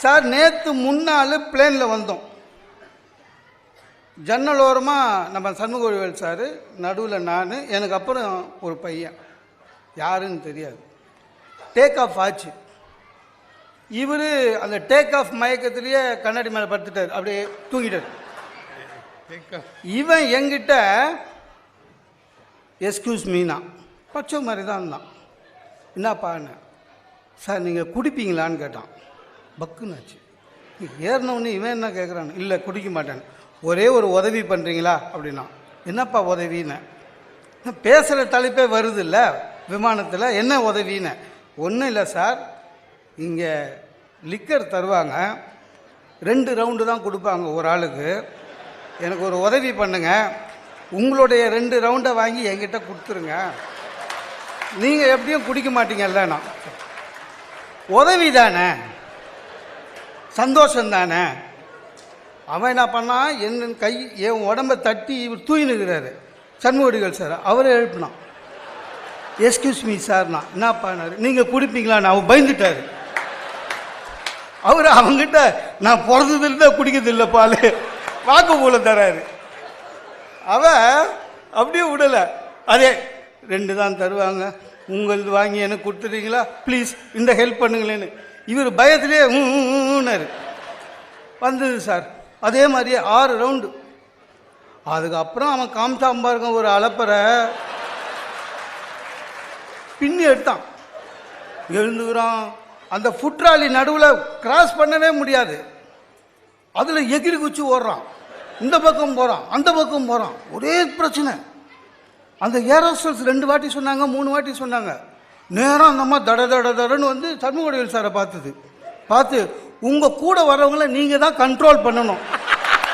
Sir நேற்று முன்னாள் பிளேனில் வந்தோம். ஜன்னல் ஓரமாக நம்ம சண்முகவேல் சார், நடுவில் நான், எனக்கு அப்புறம் ஒரு பையன், யாருன்னு தெரியாது. டேக் ஆஃப் ஆச்சு. இவர் அந்த டேக் ஆஃப் மயக்கத்திலேயே கண்ணாடி மேலே படுத்துட்டார், அப்படியே தூங்கிட்டார். இவன் என்கிட்ட எஸ்கியூஸ் மீனா பச்சை மாதிரி தான் இருந்தான். என்னப்பான்னு, சார் நீங்கள் குடிப்பீங்களான்னு கேட்டான். பக்குன்னாச்சு. ஏறினவுடனே இவன் என்ன கேட்குறான், இல்லை குடிக்க மாட்டேன். ஒரே ஒரு உதவி பண்ணுறீங்களா அப்படின்னா. என்னப்பா உதவின்னு, பேசுகிற தலைப்பே வருது இல்லை விமானத்தில், என்ன உதவின்னு. ஒன்றும் இல்லை சார், இங்கே லிக்கர் தருவாங்க, 2 ரவுண்டு தான் கொடுப்பாங்க ஒரு ஆளுக்கு. எனக்கு ஒரு உதவி பண்ணுங்க, உங்களுடைய 2 ரவுண்டை வாங்கி என்கிட்ட கொடுத்துருங்க. நீங்கள் எப்படியும் குடிக்க மாட்டீங்கல்ல. நான் உதவி தானே, சந்தோஷம் தானே. அவன் என்ன பண்ணான், என் உடம்பை தட்டி இவர் தூயினுக்கிறாரு சண்முகடிகள் சார். அவரே எழுப்பினான். எஸ்கியூஸ் மீ சார்னா. என்னப்பானாரு, நீங்கள் குடிப்பீங்களான்னு. அவன் பயந்துட்டார். அவர் அவங்ககிட்ட நான் பிறந்ததில்லை குடிக்கிறதில்லை பால் வாக்கு போல தராரு. அவன் அப்படியே விடலை. அதே 2 தான் தருவாங்க, உங்களது வாங்கி எனக்கு கொடுத்துட்டீங்களா ப்ளீஸ், இந்த ஹெல்ப் பண்ணுங்களேன்னு. இவர் பயத்திலே ஊனாரு. வந்தது சார். அதே மாதிரியே 6 ரவுண்டு. அதுக்கப்புறம் அவன் காமிச்சான் பாருங்க ஒரு அலப்பறை. பின்னி எடுத்தான், எழுந்துக்கிறான். அந்த ஃபுட்ராலி நடுவில் கிராஸ் பண்ணவே முடியாது, அதில் எகிரி குச்சி ஓடுறான். இந்த பக்கம் போகிறான், அந்த பக்கம் போகிறான். ஒரே பிரச்சனை. அந்த ஏரோஸ்டல்ஸ் 2 வாட்டி சொன்னாங்க, 3 வாட்டி சொன்னாங்க. நேரம் அந்த அம்மா தட தட தடன்னு வந்து சண்முகவேல் சாரை பார்த்து, உங்கள் கூட வர்றவங்கள நீங்கள் தான் கண்ட்ரோல் பண்ணணும்.